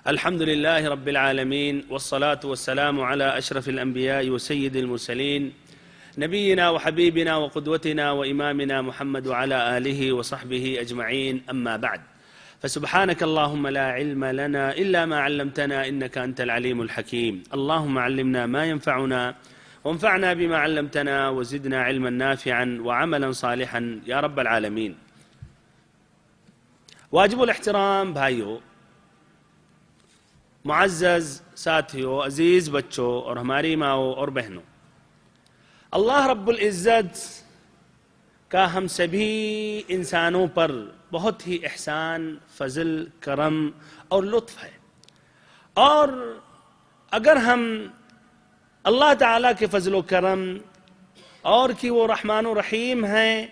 الحمد لله رب العالمين والصلاة والسلام على أشرف الأنبياء وسيد المرسلين نبينا وحبيبنا وقدوتنا وإمامنا محمد وعلى آله وصحبه أجمعين، أما بعد، فسبحانك اللهم لا علم لنا إلا ما علمتنا إنك أنت العليم الحكيم. اللهم علمنا ما ينفعنا وانفعنا بما علمتنا وزدنا علما نافعا وعملا صالحا یا رب العالمین۔ واجب الاحترام بھائیوں، معزز ساتھیوں، عزیز بچوں اور ہماری ماؤں اور بہنوں، اللہ رب العزت کا ہم سبھی انسانوں پر بہت ہی احسان، فضل، کرم اور لطف ہے، اور اگر ہم اللہ تعالیٰ کے فضل و کرم اور کہ وہ رحمان و رحیم ہیں،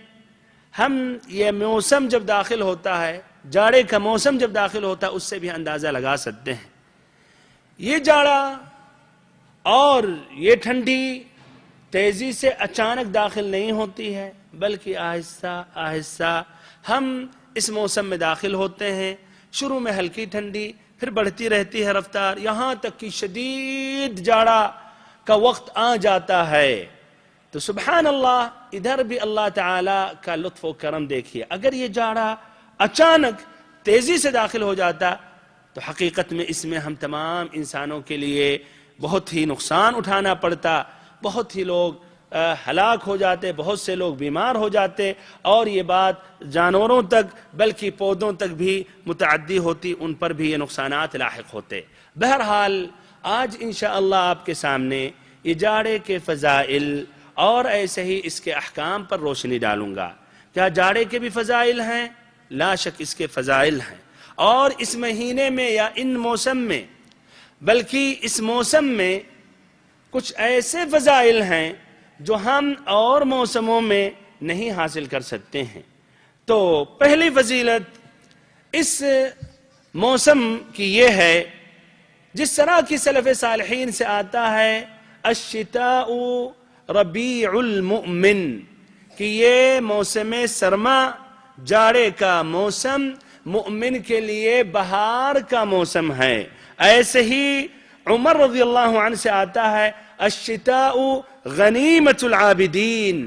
ہم یہ موسم جب داخل ہوتا ہے، جاڑے کا موسم جب داخل ہوتا ہے، اس سے بھی اندازہ لگا سکتے ہیں۔ یہ جاڑا اور یہ ٹھنڈی تیزی سے اچانک داخل نہیں ہوتی ہے، بلکہ آہستہ آہستہ ہم اس موسم میں داخل ہوتے ہیں۔ شروع میں ہلکی ٹھنڈی، پھر بڑھتی رہتی ہے رفتار، یہاں تک کہ شدید جاڑا کا وقت آ جاتا ہے۔ تو سبحان اللہ، ادھر بھی اللہ تعالی کا لطف و کرم دیکھیے۔ اگر یہ جاڑا اچانک تیزی سے داخل ہو جاتا تو حقیقت میں اس میں ہم تمام انسانوں کے لیے بہت ہی نقصان اٹھانا پڑتا، بہت ہی لوگ ہلاک ہو جاتے، بہت سے لوگ بیمار ہو جاتے، اور یہ بات جانوروں تک بلکہ پودوں تک بھی متعدی ہوتی، ان پر بھی یہ نقصانات لاحق ہوتے۔ بہرحال آج انشاءاللہ آپ کے سامنے یہ جاڑے کے فضائل اور ایسے ہی اس کے احکام پر روشنی ڈالوں گا۔ کیا جاڑے کے بھی فضائل ہیں؟ لا شک اس کے فضائل ہیں، اور اس مہینے میں یا ان موسم میں، بلکہ اس موسم میں کچھ ایسے فضائل ہیں جو ہم اور موسموں میں نہیں حاصل کر سکتے ہیں۔ تو پہلی فضیلت اس موسم کی یہ ہے، جس طرح کی سلف صالحین سے آتا ہے الشتاء ربیع المؤمن، کہ یہ موسم سرما، جاڑے کا موسم، مؤمن کے لیے بہار کا موسم ہے۔ ایسے ہی عمر رضی اللہ عنہ سے آتا ہے الشتاء غنیمت العابدین،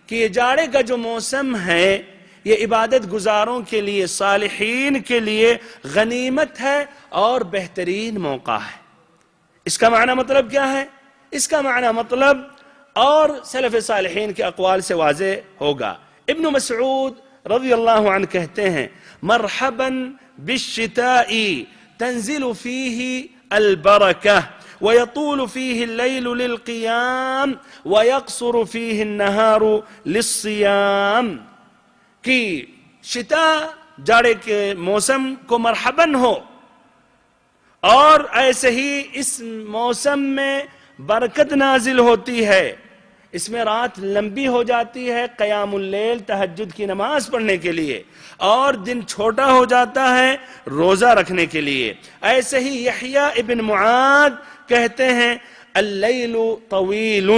کہ یہ جاڑے کا جو موسم ہے یہ عبادت گزاروں کے لیے، صالحین کے لیے غنیمت ہے اور بہترین موقع ہے۔ اس کا معنی مطلب کیا ہے؟ اس کا معنی مطلب اور سلف صالحین کے اقوال سے واضح ہوگا۔ ابن مسعود رضی اللہ عنہ کہتے ہیں مرحبا بالشتاء تنزل فيه البركة ويطول فيه الليل للقيام ويقصر فيه النهار للصيام، کہ شتاء جاڑے کے موسم کو مرحباً ہو، اور ایسے ہی اس موسم میں برکت نازل ہوتی ہے، اس میں رات لمبی ہو جاتی ہے قیام اللیل، تہجد کی نماز پڑھنے کے لیے، اور دن چھوٹا ہو جاتا ہے روزہ رکھنے کے لیے۔ ایسے ہی یحییٰ ابن معاذ کہتے ہیں اللیل طویل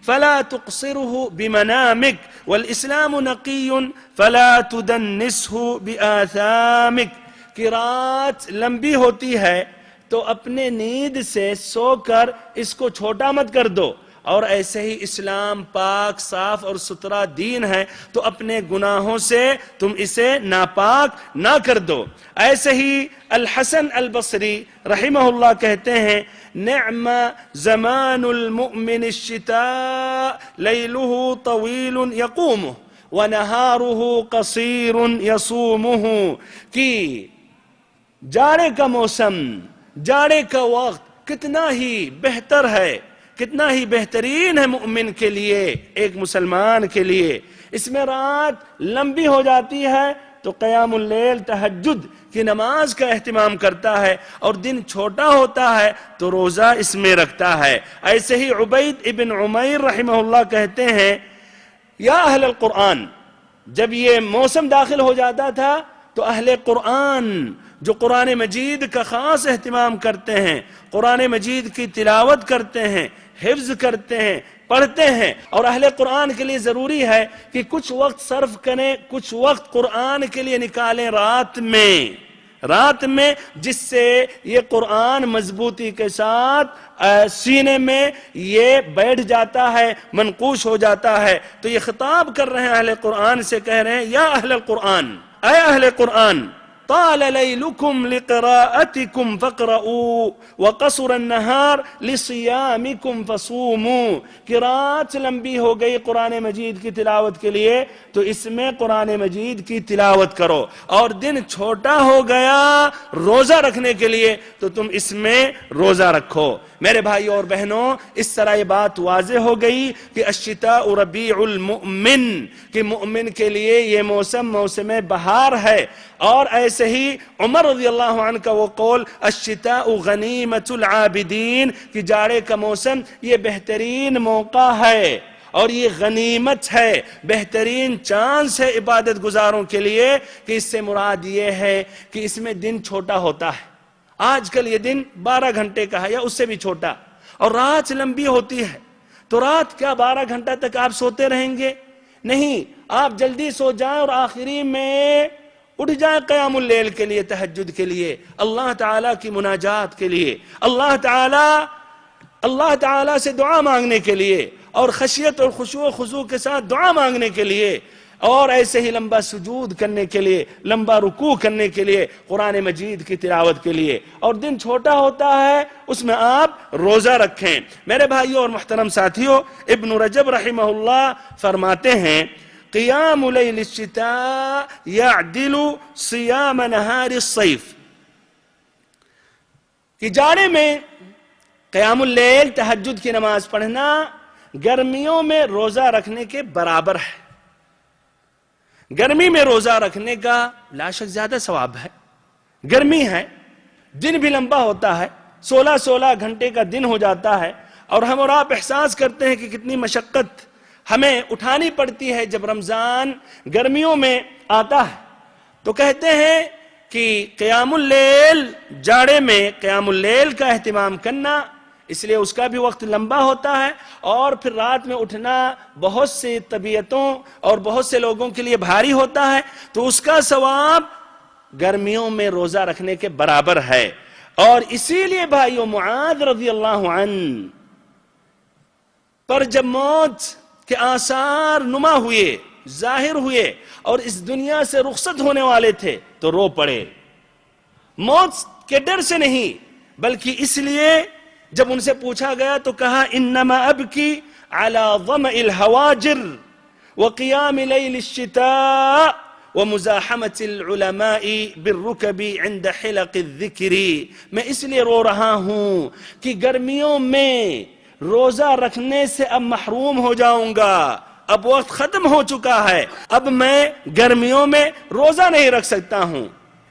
فلا تقصره بمنامک والاسلام نقی فلا تدنسه بآثامک، کہ رات لمبی ہوتی ہے تو اپنے نیند سے سو کر اس کو چھوٹا مت کر دو، اور ایسے ہی اسلام پاک، صاف اور ستھرا دین ہے تو اپنے گناہوں سے تم اسے ناپاک نہ کر دو۔ ایسے ہی الحسن البصری رحمہ اللہ کہتے ہیں نعم زمان المؤمن الشتاء لیلہ طویل یقومہ ونہارہ قصیر یصومہ، کہ جاڑے کا موسم، جاڑے کا وقت کتنا ہی بہتر ہے، کتنا ہی بہترین ہے مومن کے لیے، ایک مسلمان کے لیے۔ اس میں رات لمبی ہو جاتی ہے تو قیام اللیل، تہجد کی نماز کا اہتمام کرتا ہے، اور دن چھوٹا ہوتا ہے تو روزہ اس میں رکھتا ہے۔ ایسے ہی عبید ابن عمیر رحمہ اللہ کہتے ہیں یا اہل القرآن، جب یہ موسم داخل ہو جاتا تھا تو اہل قرآن جو قرآن مجید کا خاص اہتمام کرتے ہیں، قرآن مجید کی تلاوت کرتے ہیں، حفظ کرتے ہیں، پڑھتے ہیں، اور اہل قرآن کے لیے ضروری ہے کہ کچھ وقت صرف کریں، کچھ وقت قرآن کے لیے نکالیں رات میں۔ رات میں، جس سے یہ قرآن مضبوطی کے ساتھ سینے میں یہ بیٹھ جاتا ہے، منقوش ہو جاتا ہے۔ تو یہ خطاب کر رہے ہیں اہل قرآن سے، کہہ رہے ہیں یا اہل القرآن، اے اہل قرآن، طال لیلکم لقراءتکم فقرؤوا وقصر النہار لصیامکم فصوموا، کہ رات لمبی ہو گئی قرآن مجید کی تلاوت کے لیے تو اس میں قرآن مجید کی تلاوت کرو، اور دن چھوٹا ہو گیا روزہ رکھنے کے لیے تو تم اس میں روزہ رکھو۔ میرے بھائیوں اور بہنوں، اس طرح یہ بات واضح ہو گئی کہ الشتاء ربیع المؤمن، کہ مؤمن کے لیے یہ موسم بہار ہے۔ اور ایسے ہی عمر رضی اللہ عنہ کا وہ قول الشتاء غنیمت العابدین، کہ جاڑے کا موسم یہ بہترین موقع ہے اور یہ غنیمت ہے، بہترین چانس ہے عبادت گزاروں کے لیے، کہ اس سے مراد یہ ہے کہ اس میں دن چھوٹا ہوتا ہے۔ آج کل یہ دن 12 گھنٹے کا ہے یا اس سے بھی چھوٹا، اور رات لمبی ہوتی ہے، تو رات کیا 12 گھنٹہ تک آپ سوتے رہیں گے؟ نہیں، آپ جلدی سو جائیں اور آخری میں اٹھ جائیں قیام اللیل کے لیے، تہجد کے لیے، اللہ تعالیٰ کی مناجات کے لیے، اللہ تعالیٰ سے دعا مانگنے کے لیے، اور خشیت اور خشوع و خضوع کے ساتھ دعا مانگنے کے لیے، اور ایسے ہی لمبا سجود کرنے کے لیے، لمبا رکوع کرنے کے لیے، قرآن مجید کی تلاوت کے لیے، اور دن چھوٹا ہوتا ہے اس میں آپ روزہ رکھیں۔ میرے بھائیوں اور محترم ساتھیوں، ابن رجب رحمہ اللہ فرماتے ہیں قیام لیل الشتاء یعدل صیام نہار الصیف، کہ جاڑے میں قیام اللیل تہجد کی نماز پڑھنا گرمیوں میں روزہ رکھنے کے برابر ہے۔ گرمی میں روزہ رکھنے کا لا شک زیادہ ثواب ہے، گرمی ہے، دن بھی لمبا ہوتا ہے، 16 گھنٹے کا دن ہو جاتا ہے، اور ہم اور آپ احساس کرتے ہیں کہ کتنی مشقت ہمیں اٹھانی پڑتی ہے جب رمضان گرمیوں میں آتا ہے۔ تو کہتے ہیں کہ قیام اللیل، جاڑے میں قیام اللیل کا اہتمام کرنا، اس لیے اس کا بھی وقت لمبا ہوتا ہے، اور پھر رات میں اٹھنا بہت سی طبیعتوں اور بہت سے لوگوں کے لیے بھاری ہوتا ہے، تو اس کا ثواب گرمیوں میں روزہ رکھنے کے برابر ہے۔ اور اسی لیے بھائیو، معاذ رضی اللہ عنہ پر جب موت کے آثار نما ہوئے، ظاہر ہوئے، اور اس دنیا سے رخصت ہونے والے تھے تو رو پڑے، موت کے ڈر سے نہیں بلکہ اس لیے جب ان سے پوچھا گیا تو کہا انما ابکی علی ظمأ الہواجر وقیام لیل الشتاء ومزاحمت العلماء بالرکب عند حلق الذکر، میں اس لیے رو رہا ہوں کہ گرمیوں میں روزہ رکھنے سے اب محروم ہو جاؤں گا، اب وقت ختم ہو چکا ہے، اب میں گرمیوں میں روزہ نہیں رکھ سکتا ہوں،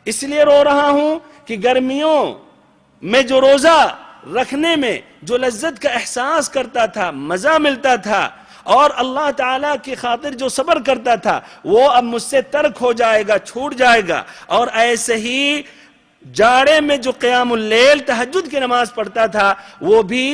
اس لیے رو رہا ہوں کہ گرمیوں میں جو روزہ رکھنے میں جو لذت کا احساس کرتا تھا، مزہ ملتا تھا، اور اللہ تعالیٰ کی خاطر جو صبر کرتا تھا، وہ اب مجھ سے ترک ہو جائے گا، چھوٹ جائے گا۔ اور ایسے ہی جاڑے میں جو قیام اللیل تہجد کی نماز پڑھتا تھا، وہ بھی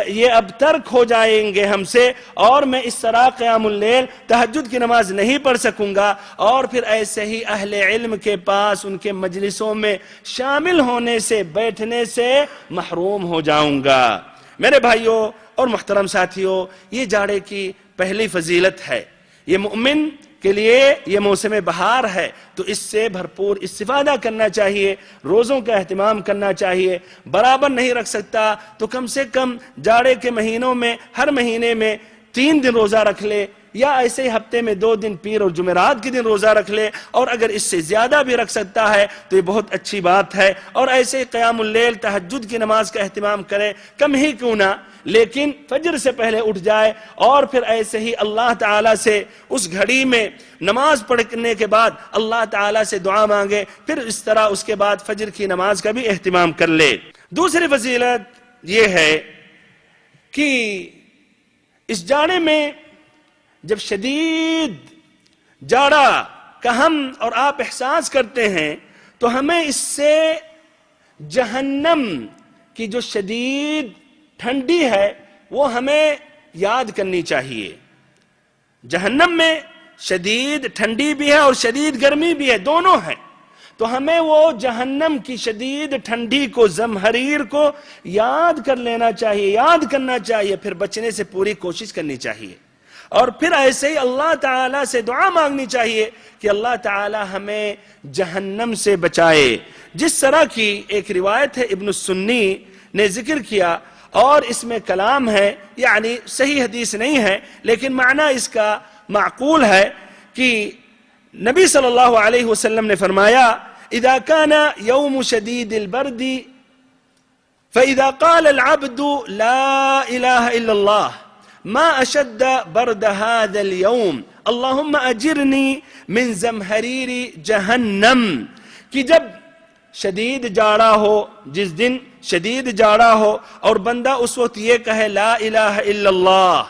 یہ اب ترک ہو جائیں گے ہم سے، اور میں اس طرح قیام اللیل تہجد کی نماز نہیں پڑھ سکوں گا، اور پھر ایسے ہی اہل علم کے پاس ان کے مجلسوں میں شامل ہونے سے، بیٹھنے سے محروم ہو جاؤں گا۔ میرے بھائیوں اور محترم ساتھیوں، یہ جاڑے کی پہلی فضیلت ہے، یہ مومن کے لیے یہ موسم بہار ہے، تو اس سے بھرپور استفادہ کرنا چاہیے، روزوں کا اہتمام کرنا چاہیے۔ برابر نہیں رکھ سکتا تو کم سے کم جاڑے کے مہینوں میں ہر مہینے میں 3 دن روزہ رکھ لے، یا ایسے ہی ہفتے میں 2 دن پیر اور جمعرات کے دن روزہ رکھ لے، اور اگر اس سے زیادہ بھی رکھ سکتا ہے تو یہ بہت اچھی بات ہے۔ اور ایسے ہی قیام اللیل تہجد کی نماز کا اہتمام کرے، کم ہی کیوں نہ، لیکن فجر سے پہلے اٹھ جائے، اور پھر ایسے ہی اللہ تعالیٰ سے اس گھڑی میں نماز پڑھنے کے بعد اللہ تعالیٰ سے دعا مانگے، پھر اس طرح اس کے بعد فجر کی نماز کا بھی اہتمام کر لے۔ دوسری فضیلت یہ ہے کہ اس جاڑے میں جب شدید جاڑا کا ہم اور آپ احساس کرتے ہیں تو ہمیں اس سے جہنم کی جو شدید ٹھنڈی ہے وہ ہمیں یاد کرنی چاہیے۔ جہنم میں شدید ٹھنڈی بھی ہے اور شدید گرمی بھی ہے، دونوں ہیں۔ تو ہمیں وہ جہنم کی شدید ٹھنڈی کو، زمہریر کو یاد کر لینا چاہیے، یاد کرنا چاہیے، پھر بچنے سے پوری کوشش کرنی چاہیے، اور پھر ایسے ہی اللہ تعالیٰ سے دعا مانگنی چاہیے کہ اللہ تعالیٰ ہمیں جہنم سے بچائے۔ جس طرح کی ایک روایت ہے، ابن السنی نے ذکر کیا اور اس میں کلام ہے، یعنی صحیح حدیث نہیں ہے لیکن معنی اس کا معقول ہے، کہ نبی صلی اللہ علیہ وسلم نے فرمایا اذا كان يوم شديد البرد فإذا قال العبد لا إله إلا الله ما أشد برد هذا اليوم اللهم أجرني من زمهرير جہنم، کہ جب شدید جاڑا ہو، جس دن شدید جاڑا ہو اور بندہ اس وقت یہ کہے لا الہ الا اللہ،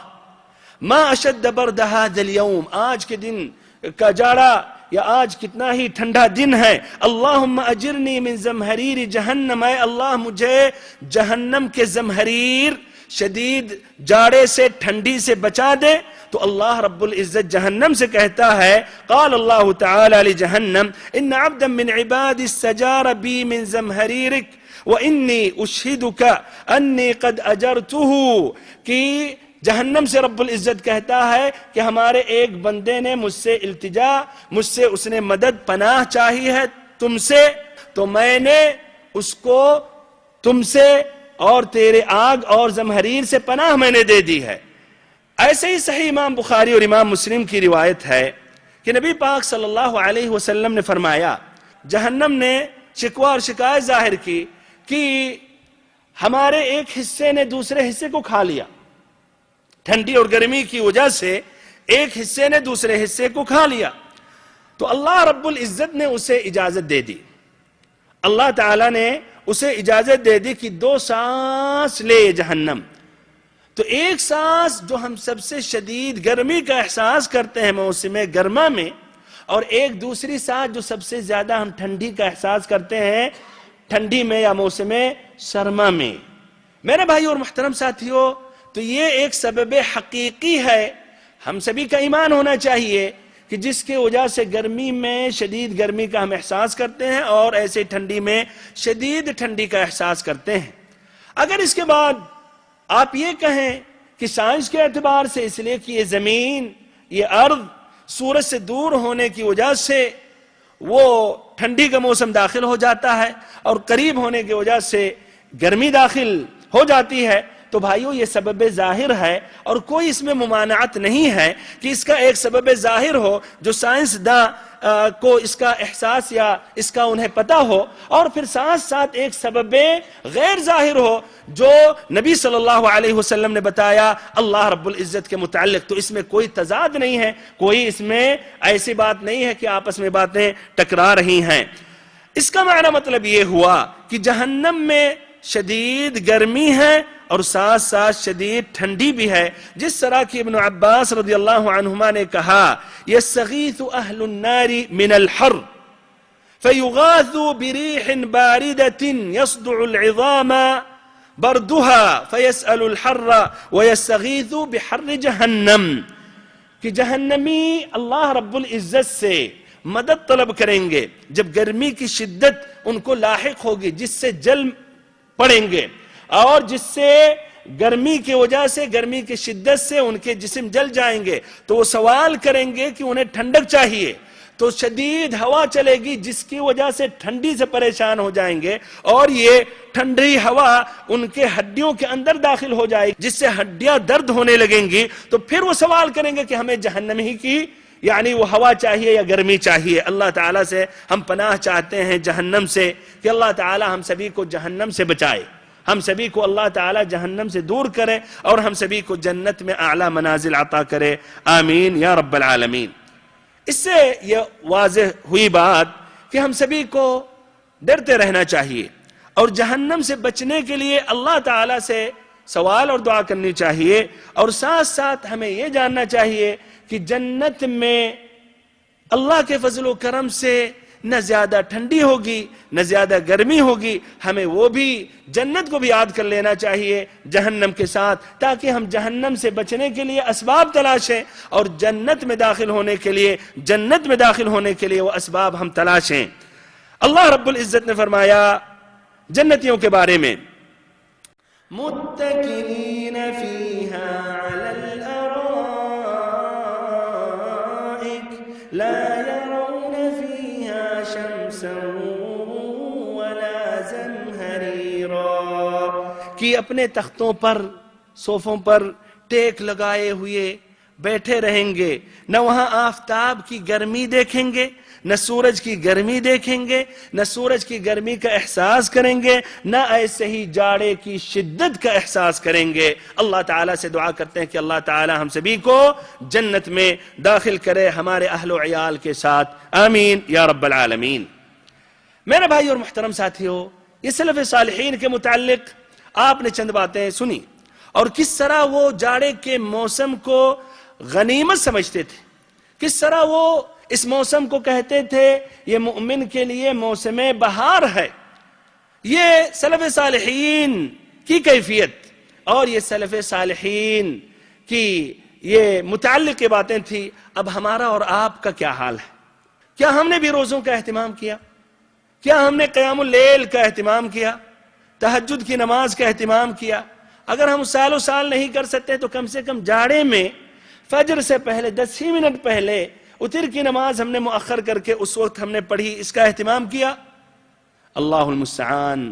ما اشد برد هذا اليوم، آج کے دن کا جاڑا یا آج کتنا ہی ٹھنڈا دن ہے، اللہم اجرنی من زمہریر جہنم، اے اللہ مجھے جہنم کے زمہریر شدید جاڑے سے، ٹھنڈی سے بچا دے، تو اللہ رب العزت جہنم سے کہتا ہے، قال اللہ تعالی لجہنم ان عبدا من عبادی استجار بی من زمہریرک وانی اشہدک انی قد اجرتہ، کہ جہنم سے رب العزت کہتا ہے کہ ہمارے ایک بندے نے مجھ سے التجا، مجھ سے اس نے مدد پناہ چاہی ہے تم سے، تو میں نے اس کو تم سے اور تیرے آگ اور زمہریر سے پناہ میں نے دے دی ہے۔ ایسے ہی صحیح امام بخاری اور امام مسلم کی روایت ہے کہ نبی پاک صلی اللہ علیہ وسلم نے فرمایا، جہنم نے شکوہ اور شکایت ظاہر کی کہ ہمارے ایک حصے نے دوسرے حصے کو کھا لیا، ٹھنڈی اور گرمی کی وجہ سے ایک حصے نے دوسرے حصے کو کھا لیا، تو اللہ رب العزت نے اسے اجازت دے دی، اللہ تعالیٰ نے اسے اجازت دے دی کہ 2 سانس لے جہنم، تو ایک سانس جو ہم سب سے شدید گرمی کا احساس کرتے ہیں موسم گرما میں، اور ایک دوسری سانس جو سب سے زیادہ ہم ٹھنڈی کا احساس کرتے ہیں ٹھنڈی میں یا موسم سرما میں۔ میرے بھائی اور محترم ساتھیوں، تو یہ ایک سبب حقیقی ہے، ہم سبھی کا ایمان ہونا چاہیے کہ جس کی وجہ سے گرمی میں شدید گرمی کا ہم احساس کرتے ہیں اور ایسے ٹھنڈی میں شدید ٹھنڈی کا احساس کرتے ہیں۔ اگر اس کے بعد آپ یہ کہیں کہ سائنس کے اعتبار سے اس لیے کہ یہ زمین، یہ ارض سورج سے دور ہونے کی وجہ سے وہ ٹھنڈی کا موسم داخل ہو جاتا ہے اور قریب ہونے کی وجہ سے گرمی داخل ہو جاتی ہے، تو بھائیو یہ سبب ظاہر ہے اور کوئی اس میں ممانعت نہیں ہے کہ اس کا ایک سبب ظاہر ہو جو سائنس داں کو اس کا احساس یا اس کا انہیں پتہ ہو، اور پھر ساتھ ساتھ ایک سبب غیر ظاہر ہو جو نبی صلی اللہ علیہ وسلم نے بتایا اللہ رب العزت کے متعلق، تو اس میں کوئی تضاد نہیں ہے، کوئی اس میں ایسی بات نہیں ہے کہ آپس میں باتیں ٹکرا رہی ہیں۔ اس کا معنی مطلب یہ ہوا کہ جہنم میں شدید گرمی ہے اور ساتھ ساتھ شدید ٹھنڈی بھی ہے، جس طرح کہ ابن عباس رضی اللہ عنہما نے کہا یستغیث اہل النار من الحر فیغاث بریح باردۃ یصدع العظام بردها فیسأل الحر ویستغیث بحر جہنم، کہ جہنمی اللہ رب العزت سے مدد طلب کریں گے جب گرمی کی شدت ان کو لاحق ہوگی، جس سے جل پڑیں گے اور جس سے گرمی کی وجہ سے، گرمی کی شدت سے ان کے جسم جل جائیں گے، تو وہ سوال کریں گے کہ انہیں ٹھنڈک چاہیے، تو شدید ہوا چلے گی جس کی وجہ سے ٹھنڈی سے پریشان ہو جائیں گے، اور یہ ٹھنڈی ہوا ان کے ہڈیوں کے اندر داخل ہو جائے گی جس سے ہڈیاں درد ہونے لگیں گی، تو پھر وہ سوال کریں گے کہ ہمیں جہنم ہی کی یعنی وہ ہوا چاہیے یا گرمی چاہیے۔ اللہ تعالیٰ سے ہم پناہ چاہتے ہیں جہنم سے، کہ اللہ تعالیٰ ہم سبھی کو جہنم سے بچائے، ہم سبھی کو اللہ تعالیٰ جہنم سے دور کرے اور ہم سبھی کو جنت میں اعلیٰ منازل عطا کرے، آمین یا رب العالمین۔ اس سے یہ واضح ہوئی بات کہ ہم سبھی کو ڈرتے رہنا چاہیے اور جہنم سے بچنے کے لیے اللہ تعالیٰ سے سوال اور دعا کرنی چاہیے، اور ساتھ ساتھ ہمیں یہ جاننا چاہیے کہ جنت میں اللہ کے فضل و کرم سے نہ زیادہ ٹھنڈی ہوگی نہ زیادہ گرمی ہوگی، ہمیں وہ بھی جنت کو بھی یاد کر لینا چاہیے جہنم کے ساتھ، تاکہ ہم جہنم سے بچنے کے لیے اسباب تلاشیں اور جنت میں داخل ہونے کے لیے وہ اسباب ہم تلاشیں۔ اللہ رب العزت نے فرمایا جنتیوں کے بارے میں متکئین فیہا علی الارائک لا یرون فیہا شمسا ولا زمہریرا، کہ اپنے تختوں پر صوفوں پر ٹیک لگائے ہوئے بیٹھے رہیں گے، نہ وہاں آفتاب کی گرمی دیکھیں گے، نہ سورج کی گرمی دیکھیں گے، نہ سورج کی گرمی کا احساس کریں گے، نہ ایسے ہی جاڑے کی شدت کا احساس کریں گے۔ اللہ تعالیٰ سے دعا کرتے ہیں کہ اللہ تعالیٰ ہم سبھی کو جنت میں داخل کرے ہمارے اہل و عیال کے ساتھ، آمین یا رب العالمین۔ میرے بھائی اور محترم ساتھیو، یہ سلف صالحین کے متعلق آپ نے چند باتیں سنی، اور کس طرح وہ جاڑے کے موسم کو غنیمت سمجھتے تھے، کس طرح وہ اس موسم کو کہتے تھے یہ مومن کے لیے موسم بہار ہے۔ یہ سلف صالحین کی کیفیت اور یہ سلف صالحین کی یہ متعلق کی باتیں تھی۔ اب ہمارا اور آپ کا کیا حال ہے؟ کیا ہم نے بھی روزوں کا اہتمام کیا؟ کیا ہم نے قیام اللیل کا اہتمام کیا؟ تہجد کی نماز کا اہتمام کیا؟ اگر ہم سال و سال نہیں کر سکتے تو کم سے کم جاڑے میں فجر سے پہلے 10 ہی منٹ پہلے عطر کی نماز ہم نے مؤخر کر کے اس وقت ہم نے پڑھی، اس کا اہتمام کیا؟ اللہ المستعان۔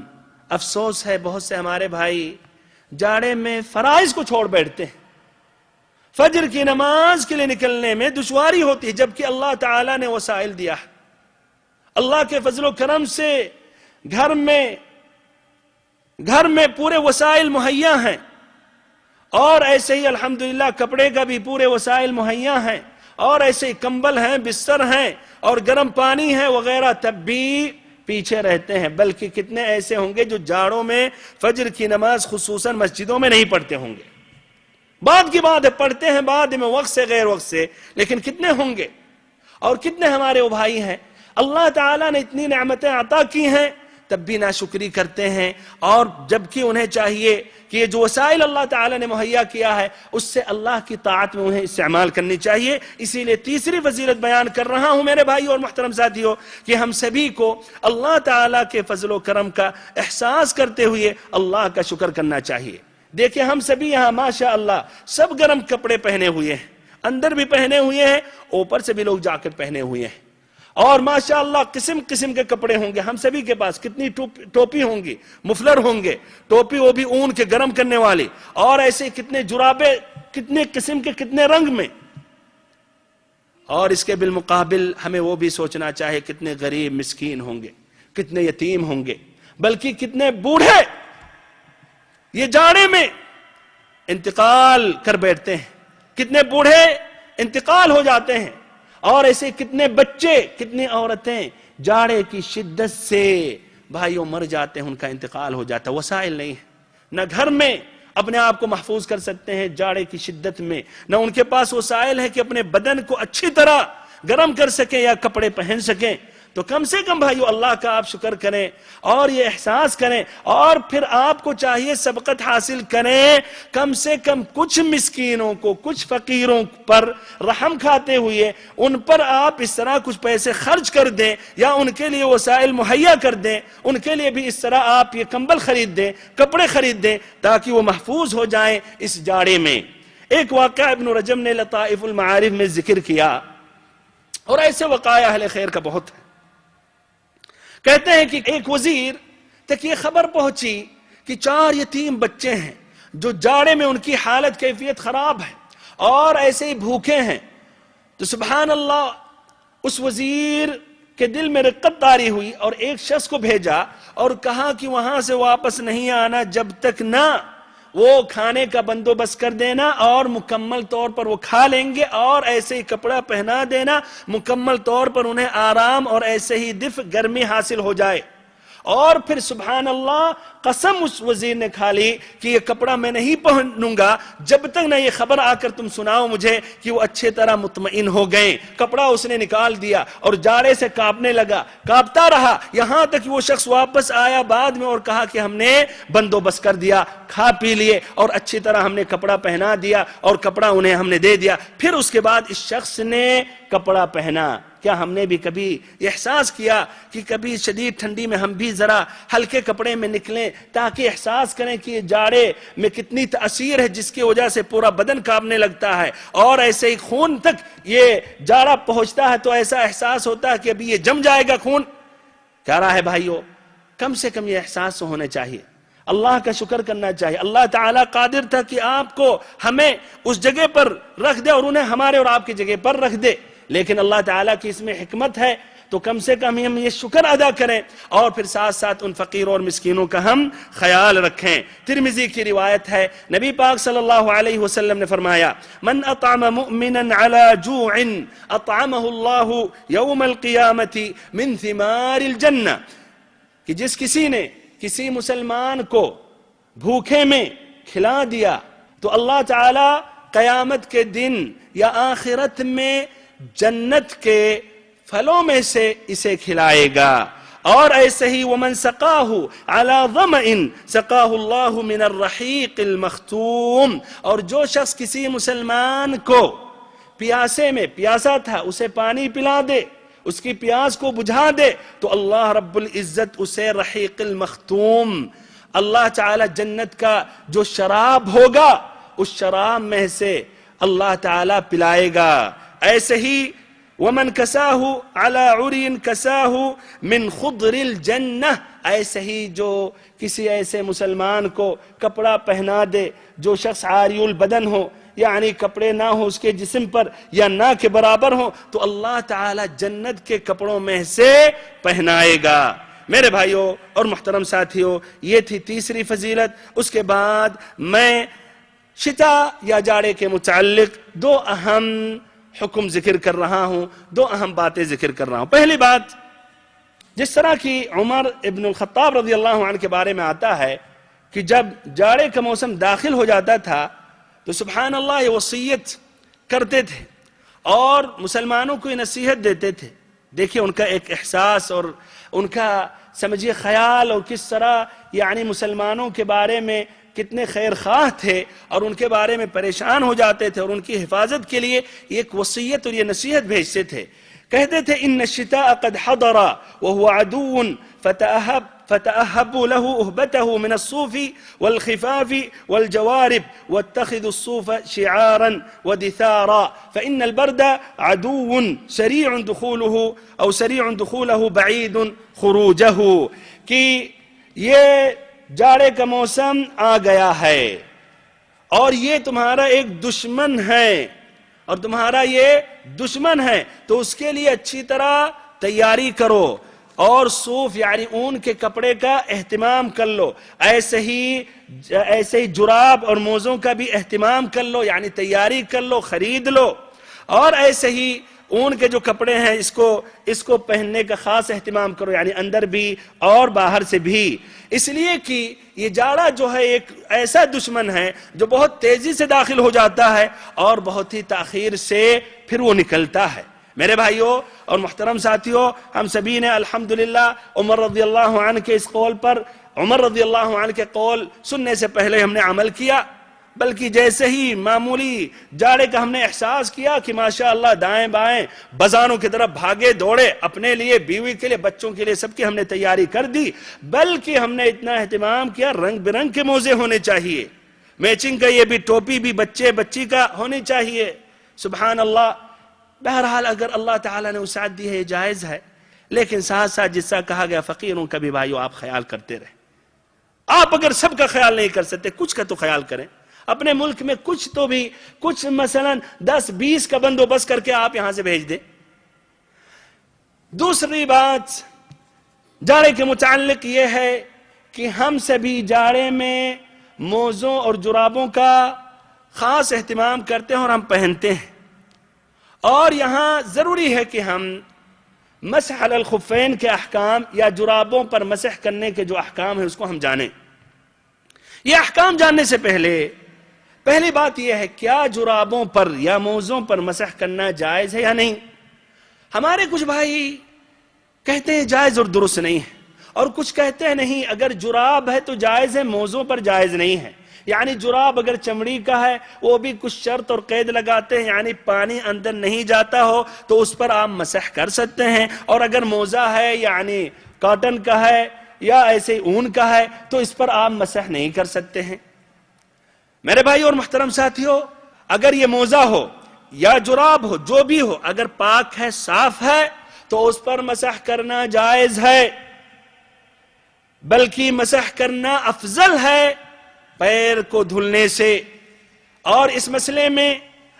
افسوس ہے بہت سے ہمارے بھائی جاڑے میں فرائض کو چھوڑ بیٹھتے ہیں، فجر کی نماز کے لیے نکلنے میں دشواری ہوتی ہے، جبکہ اللہ تعالیٰ نے وسائل دیا ہے۔ اللہ کے فضل و کرم سے گھر میں پورے وسائل مہیا ہیں، اور ایسے ہی الحمدللہ کپڑے کا بھی پورے وسائل مہیا ہیں، اور ایسے ہی کمبل ہیں، بستر ہیں، اور گرم پانی ہے وغیرہ، تب بھی پیچھے رہتے ہیں۔ بلکہ کتنے ایسے ہوں گے جو جاڑوں میں فجر کی نماز خصوصاً مسجدوں میں نہیں پڑھتے ہوں گے، بعد کی بات ہے پڑھتے ہیں بعد میں وقت سے غیر وقت سے، لیکن کتنے ہوں گے؟ اور کتنے ہمارے وہ بھائی ہیں اللہ تعالیٰ نے اتنی نعمتیں عطا کی ہیں تب بھی ناشکری کرتے ہیں، اور جبکہ انہیں چاہیے کہ یہ جو وسائل اللہ تعالیٰ نے مہیا کیا ہے اس سے اللہ کی طاعت میں انہیں استعمال کرنی چاہیے۔ اسی لیے تیسری فضیلت بیان کر رہا ہوں میرے بھائی اور محترم ساتھیوں کہ ہم سبھی کو اللہ تعالیٰ کے فضل و کرم کا احساس کرتے ہوئے اللہ کا شکر کرنا چاہیے۔ دیکھیں ہم سبھی یہاں ماشاءاللہ سب گرم کپڑے پہنے ہوئے ہیں، اندر بھی پہنے ہوئے ہیں، اوپر سے بھی لوگ جاکٹ پہنے ہوئے ہیں، اور ماشاءاللہ قسم قسم کے کپڑے ہوں گے ہم سبھی کے پاس، کتنی ٹوپی ہوں گی، مفلر ہوں گے، ٹوپی وہ بھی اون کے گرم کرنے والی، اور ایسے کتنے جرابے، کتنے قسم کے کتنے رنگ میں۔ اور اس کے بالمقابل ہمیں وہ بھی سوچنا چاہے کتنے غریب مسکین ہوں گے، کتنے یتیم ہوں گے، بلکہ کتنے بوڑھے یہ جاڑے میں انتقال کر بیٹھتے ہیں، کتنے بوڑھے انتقال ہو جاتے ہیں، اور ایسے کتنے بچے، کتنی عورتیں جاڑے کی شدت سے بھائیوں مر جاتے ہیں، ان کا انتقال ہو جاتا ہے۔ وسائل نہیں ہے، نہ گھر میں اپنے آپ کو محفوظ کر سکتے ہیں جاڑے کی شدت میں، نہ ان کے پاس وسائل ہے کہ اپنے بدن کو اچھی طرح گرم کر سکیں یا کپڑے پہن سکیں۔ تو کم سے کم بھائیو اللہ کا آپ شکر کریں اور یہ احساس کریں، اور پھر آپ کو چاہیے سبقت حاصل کریں، کم سے کم کچھ مسکینوں کو، کچھ فقیروں پر رحم کھاتے ہوئے ان پر آپ اس طرح کچھ پیسے خرچ کر دیں یا ان کے لیے وسائل مہیا کر دیں، ان کے لیے بھی اس طرح آپ یہ کمبل خرید دیں، کپڑے خرید دیں تاکہ وہ محفوظ ہو جائیں اس جاڑے میں۔ ایک واقعہ ابن رجب نے لطائف المعارف میں ذکر کیا، اور ایسے وقائع اہل خیر کا بہت ہے۔ کہتے ہیں کہ ایک وزیر تک یہ خبر پہنچی کہ 4 یتیم بچے ہیں جو جاڑے میں ان کی حالت کیفیت خراب ہے اور ایسے ہی بھوکے ہیں، تو سبحان اللہ اس وزیر کے دل میں رقت طاری ہوئی اور ایک شخص کو بھیجا اور کہا کہ وہاں سے واپس نہیں آنا جب تک نہ وہ کھانے کا بندوبست کر دینا اور مکمل طور پر وہ کھا لیں گے، اور ایسے ہی کپڑا پہنا دینا، مکمل طور پر انہیں آرام اور ایسے ہی دفء گرمی حاصل ہو جائے۔ اور پھر سبحان اللہ قسم اس وزیر نے کھا لی کہ یہ کپڑا میں نہیں پہنوں گا جب تک نہ یہ خبر آ کر تم سناؤ مجھے کہ وہ اچھے طرح مطمئن ہو گئے۔ کپڑا اس نے نکال دیا اور جاڑے سے کانپنے لگا، کانپتا رہا یہاں تک کہ وہ شخص واپس آیا بعد میں اور کہا کہ ہم نے بندوبست کر دیا، کھا پی لیے اور اچھی طرح ہم نے کپڑا پہنا دیا اور کپڑا انہیں ہم نے دے دیا۔ پھر اس کے بعد اس شخص نے کپڑا پہنا کیا ہم نے بھی کبھی احساس کیا کہ کبھی شدید ٹھنڈی میں ہم بھی ذرا ہلکے کپڑے میں نکلیں تاکہ احساس کریں کہ یہ جاڑے میں کتنی تاثیر ہے جس کی وجہ سے پورا بدن کانپنے لگتا ہے اور ایسے ہی خون تک یہ جاڑا پہنچتا ہے تو ایسا احساس ہوتا ہے کہ ابھی یہ جم جائے گا خون. کیا رہا ہے بھائیو، کم سے کم یہ احساس ہونا چاہیے. اللہ کا شکر کرنا چاہیے. اللہ تعالیٰ قادر تھا کہ آپ کو ہمیں اس جگہ پر رکھ دے اور انہیں ہمارے اور آپ کی جگہ پر رکھ دے، لیکن اللہ تعالیٰ کی اس میں حکمت ہے تو کم سے کم ہم یہ شکر ادا کریں اور پھر ساتھ ساتھ ان فقیروں اور مسکینوں کا ہم خیال رکھیں. ترمذی کی روایت ہے، نبی پاک صلی اللہ علیہ وسلم نے فرمایا من اطعم مؤمنا على جوع اطعمه اللہ یوم القیامت من ثمار الجنہ، کہ جس کسی نے کسی مسلمان کو بھوکے میں کھلا دیا تو اللہ تعالی قیامت کے دن یا آخرت میں جنت کے پھلوں میں سے اسے کھلائے گا. اور ایسے ہی ومن سقاہ علی ظمأ سقاہ اللہ من الرحیق المختوم، اور جو شخص کسی مسلمان کو پیاسے میں پیاسا تھا اسے پانی پلا دے، اس کی پیاس کو بجھا دے، تو اللہ رب العزت اسے رحیق المختوم، اللہ تعالی جنت کا جو شراب ہوگا اس شراب میں سے اللہ تعالی پلائے گا. ایسے ہی ومن کساہ علی عری کساہ من خضر الجنہ، ایسے ہی جو کسی ایسے مسلمان کو کپڑا پہنا دے جو شخص عاری البدن ہو، یعنی کپڑے نہ ہو اس کے جسم پر یا نہ کے برابر ہو، تو اللہ تعالی جنت کے کپڑوں میں سے پہنائے گا. میرے بھائیوں اور محترم ساتھیوں، یہ تھی تیسری فضیلت. اس کے بعد میں شتا یا جاڑے کے متعلق دو اہم حکم ذکر کر رہا ہوں، دو اہم باتیں ذکر کر رہا ہوں. پہلی بات، جس طرح کی عمر ابن الخطاب رضی اللہ عنہ کے بارے میں آتا ہے کہ جب جاڑے کا موسم داخل ہو جاتا تھا تو سبحان اللہ یہ وصیت کرتے تھے اور مسلمانوں کو یہ نصیحت دیتے تھے. دیکھیں ان کا ایک احساس اور ان کا سمجھیے خیال، اور کس طرح یعنی مسلمانوں کے بارے میں کتنے خیر خواہ تھے اور ان کے بارے میں پریشان ہو جاتے تھے اور ان کی حفاظت کے لیے ایک وصیت اور یہ نصیحت بھیجتے تھے. کہتے تھے ان الشتاء قد حضر وهو عدو فتأهبوا له أهبته من الصوف والخفاف والجوارب واتخذوا الصوف شعارا ودثارا فإن البرد عدو سريع دخوله بعيد خروجه. کہ یہ جاڑے کا موسم آ گیا ہے اور یہ تمہارا ایک دشمن ہے اور تمہارا یہ دشمن ہے، تو اس کے لیے اچھی طرح تیاری کرو اور صوف یعنی اون کے کپڑے کا اہتمام کر لو. ایسے ہی جراب اور موزوں کا بھی اہتمام کر لو، یعنی تیاری کر لو، خرید لو. اور ایسے ہی اون کے جو کپڑے ہیں اس کو پہننے کا خاص اہتمام کرو، یعنی اندر بھی اور باہر سے بھی. اس لیے کہ یہ جاڑا جو ہے ایک ایسا دشمن ہے جو بہت تیزی سے داخل ہو جاتا ہے اور بہت ہی تاخیر سے پھر وہ نکلتا ہے. میرے بھائیوں اور محترم ساتھیوں، ہم سبھی نے الحمدللہ عمر رضی اللہ عنہ کے اس قول پر، عمر رضی اللہ عنہ کے قول سننے سے پہلے ہم نے عمل کیا، بلکہ جیسے ہی معمولی جاڑے کا ہم نے احساس کیا کہ ماشاءاللہ دائیں بائیں بازاروں کی طرف بھاگے دوڑے، اپنے لیے، بیوی کے لیے، بچوں کے لیے، سب کی ہم نے تیاری کر دی. بلکہ ہم نے اتنا اہتمام کیا، رنگ برنگ کے موزے ہونے چاہیے، میچنگ کا یہ بھی ٹوپی بھی بچے بچی کا ہونی چاہیے. سبحان اللہ. بہرحال اگر اللہ تعالیٰ نے وسعت دی ہے یہ جائز ہے، لیکن ساتھ ساتھ جس طرح کہا گیا فقیروں کا بھی بھائیو آپ خیال کرتے رہیں. آپ اگر سب کا خیال نہیں کر سکتے کچھ کا تو خیال کریں. اپنے ملک میں کچھ مثلا 10-20 کا بندوبست کر کے آپ یہاں سے بھیج دیں. دوسری بات جاڑے کے متعلق یہ ہے کہ ہم سبھی جاڑے میں موزوں اور جرابوں کا خاص اہتمام کرتے ہیں اور ہم پہنتے ہیں. اور یہاں ضروری ہے کہ ہم مسح علی الخفین کے احکام یا جرابوں پر مسح کرنے کے جو احکام ہیں اس کو ہم جانیں. یہ احکام جاننے سے پہلی بات یہ ہے کیا جرابوں پر یا موزوں پر مسح کرنا جائز ہے یا نہیں. ہمارے کچھ بھائی کہتے ہیں جائز اور درست نہیں ہے، اور کچھ کہتے ہیں نہیں اگر جراب ہے تو جائز ہے، موزوں پر جائز نہیں ہے. یعنی جراب اگر چمڑی کا ہے وہ بھی کچھ شرط اور قید لگاتے ہیں، یعنی پانی اندر نہیں جاتا ہو تو اس پر آپ مسح کر سکتے ہیں، اور اگر موزہ ہے یعنی کاٹن کا ہے یا ایسے اون کا ہے تو اس پر آپ مسح نہیں کر سکتے ہیں۔ میرے بھائی اور محترم ساتھیو، اگر یہ موزہ ہو یا جراب ہو، جو بھی ہو، اگر پاک ہے، صاف ہے تو اس پر مسح کرنا جائز ہے، بلکہ مسح کرنا افضل ہے پیر کو دھلنے سے۔ اور اس مسئلے میں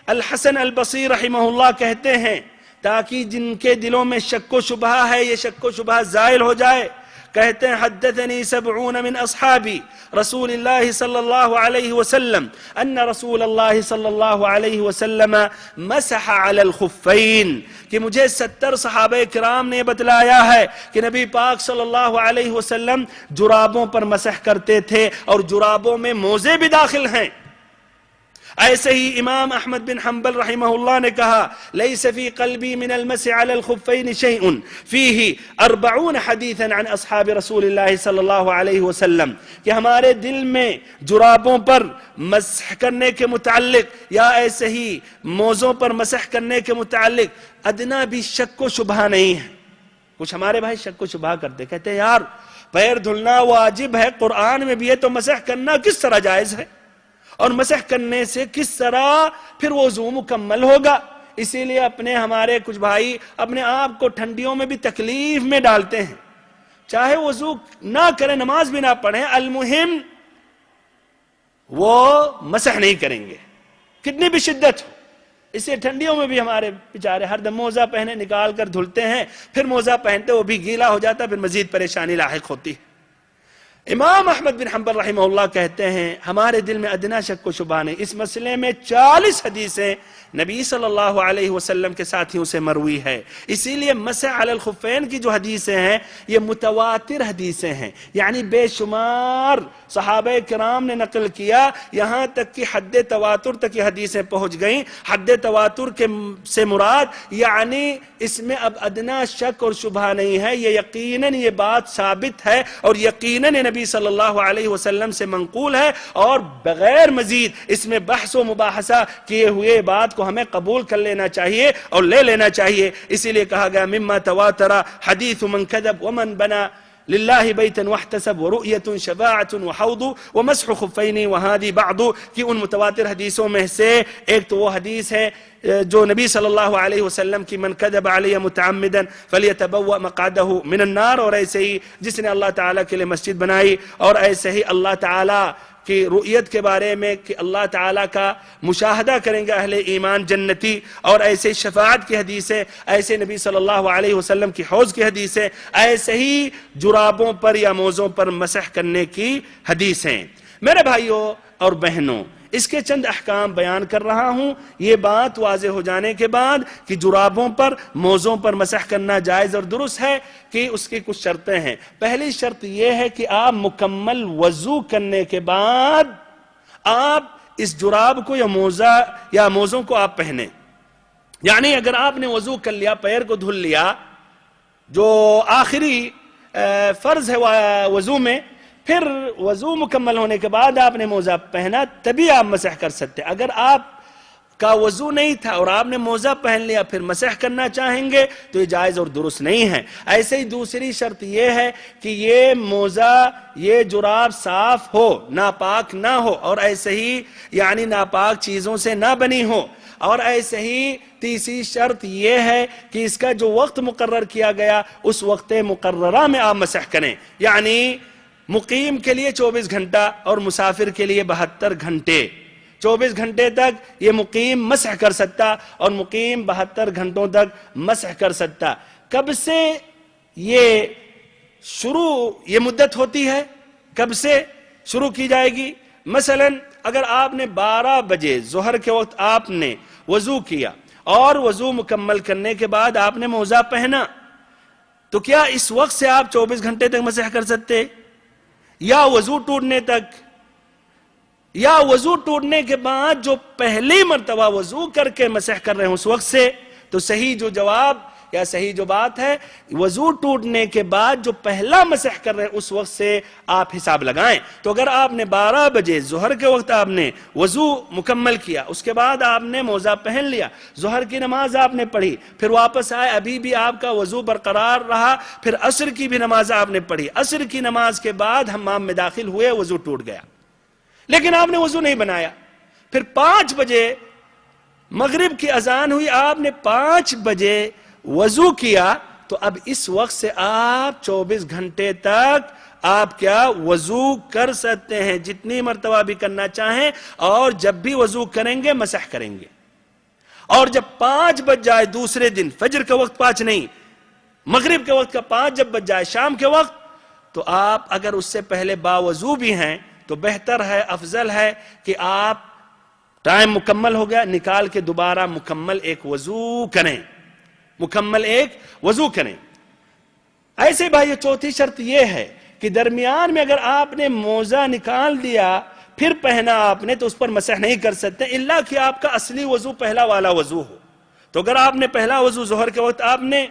الحسن البصری رحمہ اللہ کہتے ہیں تاکہ جن کے دلوں میں شک و شبہ ہے یہ شک و شبہ زائل ہو جائے، کہتے ہیں حدثني 70 من اصحابی رسول اللہ صلی اللہ علیہ وسلم ان رسول اللہ صلی اللہ علیہ وسلم مسح علی الخفین، کہ مجھے 70 صحابہ کرام نے بتلایا ہے کہ نبی پاک صلی اللہ علیہ وسلم جرابوں پر مسح کرتے تھے، اور جرابوں میں موزے بھی داخل ہیں۔ ایسے ہی امام احمد بن حنبل رحمہ اللہ نے کہا لیس فی قلبی من المسح علی الخفین شیء فیہ 40 حدیثا عن اصحاب رسول اللہ صلی اللہ علیہ وسلم، کہ ہمارے دل میں جرابوں پر مسح کرنے کے متعلق یا ایسے ہی موزوں پر مسح کرنے کے متعلق ادنا بھی شک و شبہ نہیں ہے۔ کچھ ہمارے بھائی شک و شبہ کرتے، کہتے ہیں یار پیر دھلنا واجب ہے، قرآن میں بھی ہے، تو مسح کرنا کس طرح جائز ہے، اور مسح کرنے سے کس طرح پھر وضو مکمل ہوگا؟ اسی لیے ہمارے کچھ بھائی اپنے آپ کو ٹھنڈیوں میں بھی تکلیف میں ڈالتے ہیں، چاہے وضو نہ کریں، نماز بھی نہ پڑھیں، المہم وہ مسح نہیں کریں گے کتنی بھی شدت ہو۔ اس سے ٹھنڈیوں میں بھی ہمارے بیچارے ہر دم موزہ پہنے نکال کر دھلتے ہیں، پھر موزہ پہنتے وہ بھی گیلا ہو جاتا، پھر مزید پریشانی لاحق ہوتی ہے۔ امام احمد بن حنبل رحمہ اللہ کہتے ہیں ہمارے دل میں ادنا شک و شبہ نہیں، اس مسئلے میں 40 حدیثیں نبی صلی اللہ علیہ وسلم کے ساتھیوں سے مروی ہے۔ اسی لیے مسح علی الخفین کی جو حدیثیں ہیں یہ متواتر حدیثیں ہیں، یعنی بے شمار صحابہ کرام نے نقل کیا، یہاں تک کہ حد تواتر تک یہ حدیثیں پہنچ گئیں۔ حد تواتر سے مراد یعنی اس میں اب ادنا شک اور شبہ نہیں ہے، یہ یقیناً یہ بات ثابت ہے اور یقیناً نبی صلی اللہ علیہ وسلم سے منقول ہے، اور بغیر مزید اس میں بحث و مباحثہ کیے ہوئے بات کو ہمیں قبول کر لینا چاہیے اور لے لینا چاہیے۔ اسی لیے کہا گیا مما تواتر حدیث من کذب ومن بنا للہ بیتا واحتسب ورؤیت شفاعت وحوض ومسح خفین وہادی بعض، کہ ان متواتر حدیثوں میں سے ایک تو وہ حدیث ہے جو نبی صلی اللہ علیہ وسلم کی من کذب علی متعمدا فلیتبوأ مقعدہ من النار، اور ایسے ہی جس نے اللہ تعالیٰ کے لئے مسجد بنائی، اور ایسے ہی اللہ تعالیٰ کی رؤیت کے بارے میں کہ اللہ تعالیٰ کا مشاہدہ کریں گے اہل ایمان جنتی، اور ایسے شفاعت کی حدیثیں، ایسے نبی صلی اللہ علیہ وسلم کی حوض کی حدیثیں، ایسے ہی جرابوں پر یا موزوں پر مسح کرنے کی حدیثیں۔ میرے بھائیوں اور بہنوں، اس کے چند احکام بیان کر رہا ہوں، یہ بات واضح ہو جانے کے بعد کہ جرابوں پر موزوں پر مسح کرنا جائز اور درست ہے کہ اس کی کچھ شرطیں ہیں۔ پہلی شرط یہ ہے کہ آپ مکمل وضو کرنے کے بعد آپ اس جراب کو یا موزوں کو آپ پہنیں، یعنی اگر آپ نے وضو کر لیا، پیر کو دھل لیا، جو آخری فرض ہے وضو میں، پھر وضو مکمل ہونے کے بعد آپ نے موزہ پہنا، تبھی آپ مسح کر سکتے۔ اگر آپ کا وضو نہیں تھا اور آپ نے موزہ پہن لیا پھر مسح کرنا چاہیں گے تو یہ جائز اور درست نہیں ہے۔ ایسے ہی دوسری شرط یہ ہے کہ یہ موزہ، یہ جراب صاف ہو، ناپاک نہ ہو، اور ایسے ہی یعنی ناپاک چیزوں سے نہ بنی ہو، اور ایسے ہی تیسری شرط یہ ہے کہ اس کا جو وقت مقرر کیا گیا اس وقت مقررہ میں آپ مسح کریں، یعنی مقیم کے لیے 24 گھنٹہ اور مسافر کے لیے 72 گھنٹے۔ 24 گھنٹے تک یہ مقیم مسح کر سکتا اور مقیم 72 گھنٹوں تک مسح کر سکتا۔ کب سے یہ مدت ہوتی ہے، کب سے شروع کی جائے گی؟ مثلا اگر آپ نے 12 بجے ظہر کے وقت آپ نے وضو کیا اور وضو مکمل کرنے کے بعد آپ نے موزہ پہنا، تو کیا اس وقت سے آپ 24 گھنٹے تک مسح کر سکتے، یا وضو ٹوٹنے تک، یا وضو ٹوٹنے کے بعد جو پہلی مرتبہ وضو کر کے مسح کر رہے ہیں اس وقت سے؟ تو صحیح جو جواب یا صحیح جو بات ہے، وضو ٹوٹنے کے بعد جو پہلا مسح کر رہے ہیں اس وقت سے آپ حساب لگائیں۔ تو اگر آپ نے 12 بجے ظہر کے وقت آپ نے وضو مکمل کیا، اس کے بعد آپ نے موزہ پہن لیا، ظہر کی نماز آپ نے پڑھی، پھر واپس آئے، ابھی بھی آپ کا وضو برقرار رہا، پھر عصر کی بھی نماز آپ نے پڑھی، عصر کی نماز کے بعد حمام میں داخل ہوئے، وضو ٹوٹ گیا، لیکن آپ نے وضو نہیں بنایا، پھر 5 بجے مغرب کی اذان ہوئی، آپ نے 5 بجے وضو کیا، تو اب اس وقت سے آپ 24 گھنٹے تک آپ کیا وضو کر سکتے ہیں، جتنی مرتبہ بھی کرنا چاہیں، اور جب بھی وضو کریں گے مسح کریں گے۔ اور جب 5 بج جائے دوسرے دن، فجر کا وقت 5 نہیں، مغرب کے وقت کا 5 جب بج جائے شام کے وقت، تو آپ اگر اس سے پہلے باوضو بھی ہیں تو بہتر ہے، افضل ہے کہ آپ ٹائم مکمل ہو گیا نکال کے دوبارہ مکمل ایک وضو کریں، مکمل ایک وضو کریں۔ ایسے بھائی چوتھی شرط یہ ہے کہ درمیان میں اگر آپ نے موزہ نکال دیا پھر پہنا آپ نے تو اس پر مسح نہیں کر سکتے، الا کہ آپ کا اصلی وضو پہلا والا وضو ہو۔ تو اگر آپ نے پہلا وضو ظہر کے وقت آپ نے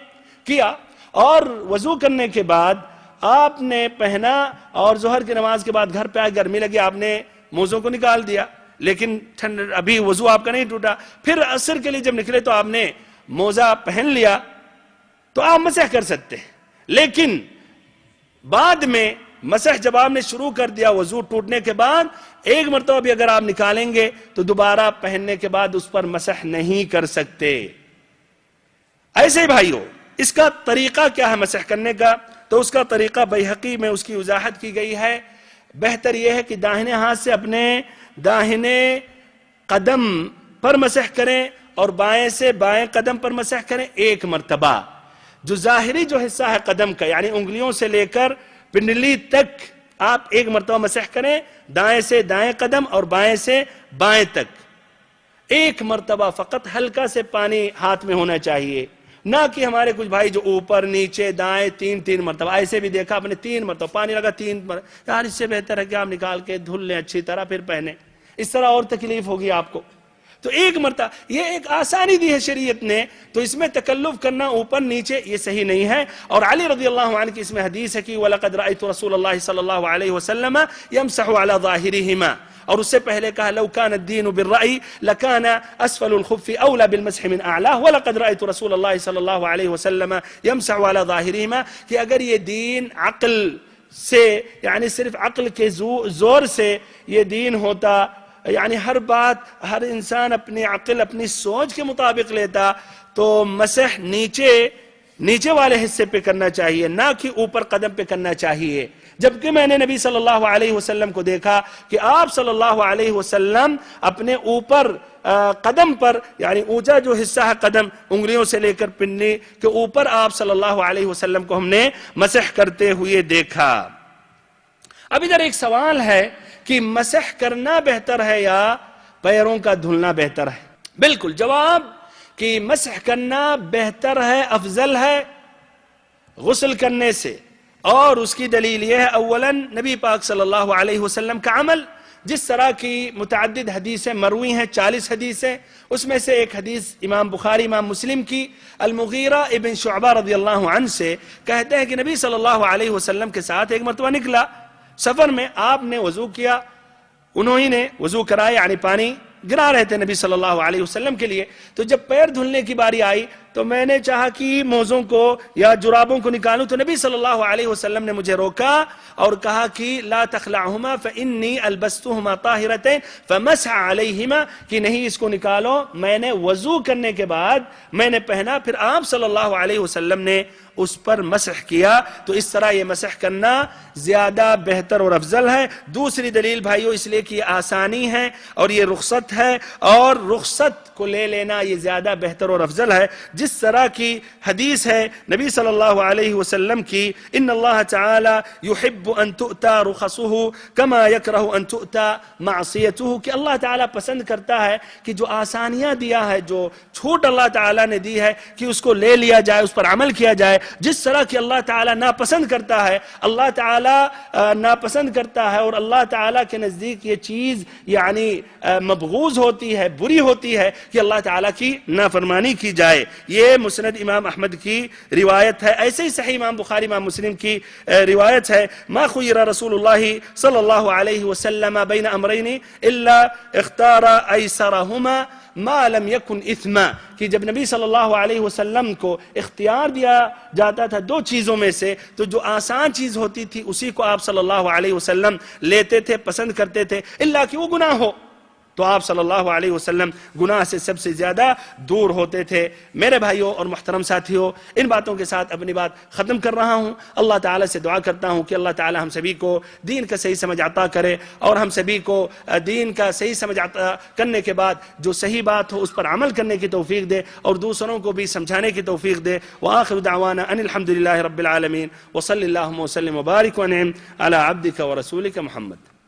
کیا اور وضو کرنے کے بعد آپ نے پہنا اور ظہر کی نماز کے بعد گھر پہ آئے، گرمی لگی، آپ نے موزوں کو نکال دیا، لیکن ابھی وضو آپ کا نہیں ٹوٹا، پھر عصر کے لیے جب نکلے تو آپ نے موزہ پہن لیا، تو آپ مسح کر سکتے ہیں۔ لیکن بعد میں مسح جب آپ نے شروع کر دیا وضو ٹوٹنے کے بعد، ایک مرتبہ بھی اگر آپ نکالیں گے تو دوبارہ پہننے کے بعد اس پر مسح نہیں کر سکتے۔ ایسے بھائیو، اس کا طریقہ کیا ہے مسح کرنے کا؟ تو اس کا طریقہ بیہقی میں اس کی وضاحت کی گئی ہے۔ بہتر یہ ہے کہ داہنے ہاتھ سے اپنے داہنے قدم پر مسح کریں اور بائیں سے بائیں قدم پر مسح کریں 1 مرتبہ۔ جو ظاہری جو حصہ ہے قدم کا، یعنی انگلیوں سے لے کر پنڈلی تک آپ 1 مرتبہ مسح کریں، دائیں سے دائیں قدم اور بائیں سے بائیں تک 1 مرتبہ فقط۔ ہلکا سے پانی ہاتھ میں ہونا چاہیے، نہ کہ ہمارے کچھ بھائی جو اوپر نیچے دائیں 3 مرتبہ، ایسے بھی دیکھا آپ نے 3 مرتبہ پانی لگا 3 مرتبہ، یار اس سے بہتر ہے کہ آپ نکال کے دھل لیں اچھی طرح پھر پہنیں، اس طرح اور تکلیف ہوگی آپ کو۔ تو 1 مرتبہ یہ ایک آسانی دی ہے شریعت نے، تو اس میں تکلف کرنا اوپر نیچے یہ صحیح نہیں ہے۔ اور علی رضی اللہ عنہ کی اس میں حدیث ہے کہ وَلَقَدْ رَأَيْتُ رَسُولَ اللَّهِ صلی اللہ علیہ وسلم يَمْسَحُ عَلَى ظَاهِرِهِمَا، اور اس سے پہلے کہا لو كان الدين بالرأي لكان اسفل الخف اولى بالمسح من اعلاه ولقد رأيت رسول الله صلی اللہ علیہ وسلم يمسح على ظاهرهما، کہ اگر یہ دین عقل سے، یعنی صرف عقل کے زور سے یہ دین ہوتا، یعنی ہر بات ہر انسان اپنی عقل اپنی سوچ کے مطابق لیتا، تو مسح نیچے والے حصے پہ کرنا چاہیے، نہ کہ اوپر قدم پہ کرنا چاہیے۔ جبکہ میں نے نبی صلی اللہ علیہ وسلم کو دیکھا کہ آپ صلی اللہ علیہ وسلم اپنے اوپر قدم پر، یعنی اونچا جو حصہ ہے قدم انگلیوں سے لے کر پنڈلی کے اوپر، آپ صلی اللہ علیہ وسلم کو ہم نے مسح کرتے ہوئے دیکھا۔ اب ادھر ایک سوال ہے کہ مسح کرنا بہتر ہے یا پیروں کا دھلنا بہتر ہے؟ بالکل جواب کہ مسح کرنا بہتر ہے، افضل ہے غسل کرنے سے، اور اس کی دلیل یہ ہے اولا نبی پاک صلی اللہ علیہ وسلم کا عمل، جس طرح کی متعدد حدیثیں مروی ہیں، 40 حدیثیں، اس میں سے ایک حدیث امام بخاری امام مسلم کی، المغیرہ ابن شعبہ رضی اللہ عنہ سے کہتے ہیں کہ نبی صلی اللہ علیہ وسلم کے ساتھ ایک مرتبہ نکلا سفر میں، آپ نے وضو کیا، انہوں نے وضو کرایا، یعنی پانی گرا رہے تھے نبی صلی اللہ علیہ وسلم کے لیے، تو جب پیر دھلنے کی باری آئی تو میں نے چاہا کہ موزوں کو یا جرابوں کو نکالوں، تو نبی صلی اللہ علیہ وسلم نے مجھے روکا اور کہا کہ لا تخلعهما فإني البستهما طاهرتين فمسح عليهما، کہ نہیں اس کو نکالو، میں نے وضو کرنے کے بعد میں نے پہنا، پھر آپ صلی اللہ علیہ وسلم نے اس پر مسح کیا۔ تو اس طرح یہ مسح کرنا زیادہ بہتر اور افضل ہے۔ دوسری دلیل بھائیو اس لیے کہ یہ آسانی ہے اور یہ رخصت ہے، اور رخصت کو لے لینا یہ زیادہ بہتر اور افضل ہے، جس طرح کی حدیث ہے نبی صلی اللہ علیہ وسلم کی، ان اللہ تعالی یحب ان تؤتى رخصه كما يكره ان تؤتى معصیته، کہ اللہ تعالی پسند کرتا ہے کہ جو آسانیاں دیا ہے، جو چھوٹ اللہ تعالی نے دی ہے، کہ اس کو لے لیا جائے، اس پر عمل کیا جائے، جس طرح کی اللہ تعالیٰ ناپسند کرتا ہے، اللہ تعالیٰ ناپسند کرتا ہے اور اللہ تعالیٰ کے نزدیک یہ چیز یعنی مبغوض ہوتی ہے، بری ہوتی ہے کہ اللہ تعالیٰ کی نافرمانی کی جائے۔ یہ مسند امام احمد کی روایت ہے۔ ایسے ہی صحیح امام بخاری امام مسلم کی روایت ہے، ما خیر رسول اللہ صلی اللہ علیہ وسلم بین امرین الا اختار ایسرہما ما لم یکن اثما، کہ جب نبی صلی اللہ علیہ وسلم کو اختیار دیا جاتا تھا دو چیزوں میں سے، تو جو آسان چیز ہوتی تھی اسی کو آپ صلی اللہ علیہ وسلم لیتے تھے، پسند کرتے تھے، الا کہ وہ گناہ ہو تو آپ صلی اللہ علیہ وسلم گناہ سے سب سے زیادہ دور ہوتے تھے۔ میرے بھائیوں اور محترم ساتھیوں، ان باتوں کے ساتھ اپنی بات ختم کر رہا ہوں۔ اللہ تعالیٰ سے دعا کرتا ہوں کہ اللہ تعالیٰ ہم سبھی کو دین کا صحیح سمجھ عطا کرے، اور ہم سبھی کو دین کا صحیح سمجھ عطا کرنے کے بعد جو صحیح بات ہو اس پر عمل کرنے کی توفیق دے، اور دوسروں کو بھی سمجھانے کی توفیق دے۔ وآخر دعوانا ان الحمد للہ رب العالمین، وصلی اللہم وسلم وبارک وانعم علی عبدک ورسولک محمد۔